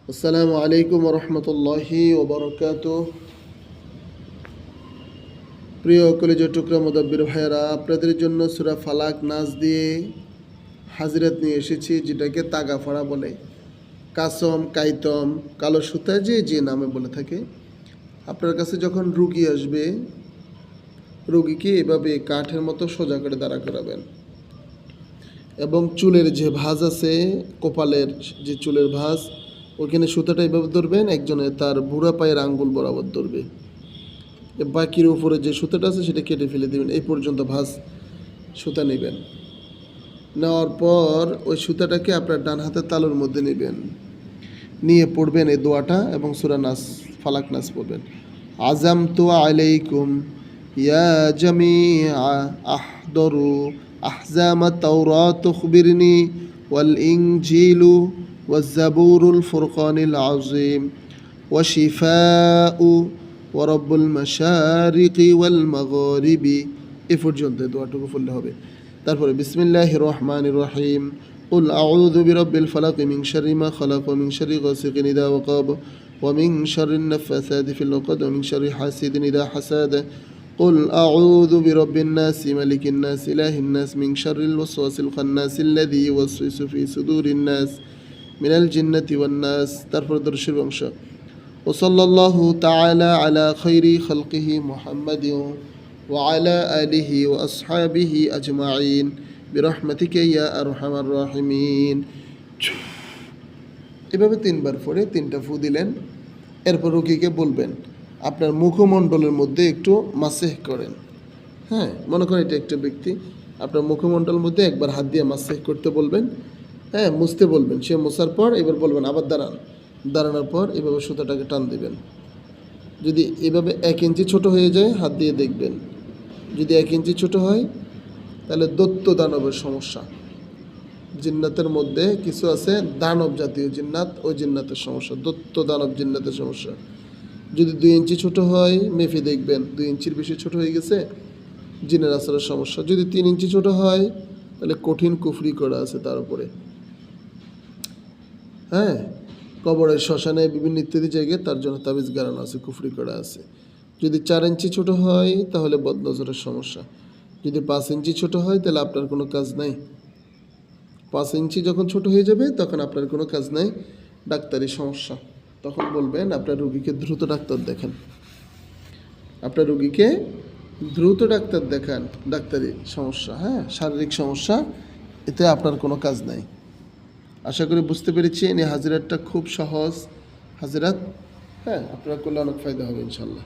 আসসালামু আলাইকুম রহমতুল্লাহি ওবরকাতুহ। প্রিয় কলেজের টুকরা মুদাব্বির ভাইয়েরা, আপনাদের জন্য সূরা ফালাক নাস দিয়ে হাজিরাত নিয়ে এসেছি, যেটাকে তাগা ফাড়া বলে, কাসম, কাইতম, কালো সুতা, যে নামে বলে থাকে। আপনার কাছে যখন রুগী আসবে, রুগীকে এভাবে কাঠের মতো সোজা করে দাঁড়া করাবেন এবং চুলের যে ভাঁজ আছে, কপালের যে চুলের ভাঁজ, ওখানে সুতাটা এভাবে ধরবেন, একজনে তার বুড়া পায়ের আঙ্গুল বরাবর ধরবে, বাকির উপরে যে সুতাটা আছে সেটা কেটে ফেলে দেবেন। এই পর্যন্ত ভাঁজ সুতা নেবেন। নেওয়ার পর ওই সুতাটাকে আপনার ডান হাতের তালুর মধ্যে নেবেন, নিয়ে পড়বেন এই দোয়াটা এবং সূরা নাস, ফালাক নাস পড়বেন। আযামতু আলাইকুম ইয়া জামিআ আহদরু আহজাম তাওরাত তুখবিরনি ওয়াল ইনজিলু ওয়াজ জাবুরুল ফুরকানিল আযীম ওয়া শিফাউ ওয়া রাব্বুল মাশারিকি ওয়াল মাগরিবি। এ পর্যন্ত দোয়াটুকু পড়লে হবে। তারপরে বিসমিল্লাহির রহমানির রহিম, قل أعوذ برب الفلق من شر ما خلق ومن شر غاسق إذا وقب ومن شر النفاثات في العقد ومن شر حاسد إذا حسد قل أعوذ برب الناس ملك الناس إله الناس من شر الوسواس الخناس الذي يوسوس في صدور الناس من الجنة والناس. তারপর দরুদের বংশ وصلى الله تعالى على خير خلقه محمد وعلى آله وأصحابه أجمعين برحمتك يا أرحم الراحمين. এভাবে তিনবার পরে তিনটা ফু দিলেন। এরপর রোগীকে বলবেন আপনার মুখমণ্ডলের মধ্যে একটু মাসেহ করেন। হ্যাঁ, মনে করেন এটা একটা ব্যক্তি, আপনার মুখমণ্ডলের মধ্যে একবার হাত দিয়ে মাসেহ করতে বলবেন, হ্যাঁ, মুছতে বলবেন। সে মোছার পর এবার বলবেন আবার দাঁড়ান। দাঁড়ানোর পর এভাবে সুতাটাকে টান দিবেন। যদি এভাবে 1 ইঞ্চি ছোট হয়ে যায় হাত দিয়ে দেখবেন। যদি 1 ইঞ্চি ছোট হয় তাহলে দৈত্য দানবের সমস্যা। জিন্নাতের মধ্যে কিছু আছে দানব জাতীয় জিন্নাত, ওই জিন্নাতের সমস্যা, দৈত্য দানব জিন্নাতের সমস্যা। যদি 2 ইঞ্চি ছোট হয় মেপে দেখবেন 2 ইঞ্চির বেশি ছোট হয়ে গেছে, জিনের আসরের সমস্যা। যদি 3 ইঞ্চি ছোট হয় তাহলে কঠিন কুফরি করা আছে তার উপরে। হ্যাঁ, কবরের শ্মশানে বিভিন্ন ইত্যাদি জায়গায় তার জন্য তাবিজ গাড়ানো আছে, কুফরি করা আছে। যদি 4 ইঞ্চি ছোট হয় তাহলে বদনজরের সমস্যা। যদি 5 ইঞ্চি ছোট হয় তাহলে আপনার কোনো কাজ নাই। 5 ইঞ্চি যখন ছোট হয়ে যাবে তখন আপনার কোনো কাজ নাই, ডাক্তারি সমস্যা। তখন বলবেন আপনার রুগীকে দ্রুত ডাক্তার দেখান, আপনার রুগীকে দ্রুত ডাক্তার দেখান। ডাক্তারি সমস্যা, হ্যাঁ, শারীরিক সমস্যা, এতে আপনার কোনো কাজ নাই। আশা করি বুঝতে পেরেছি। এই হাজিরাতটা খুব সহজ হাজিরাত, হ্যাঁ, আপনারা করলে অনেক ফায়দা হবে ইনশাল্লাহ।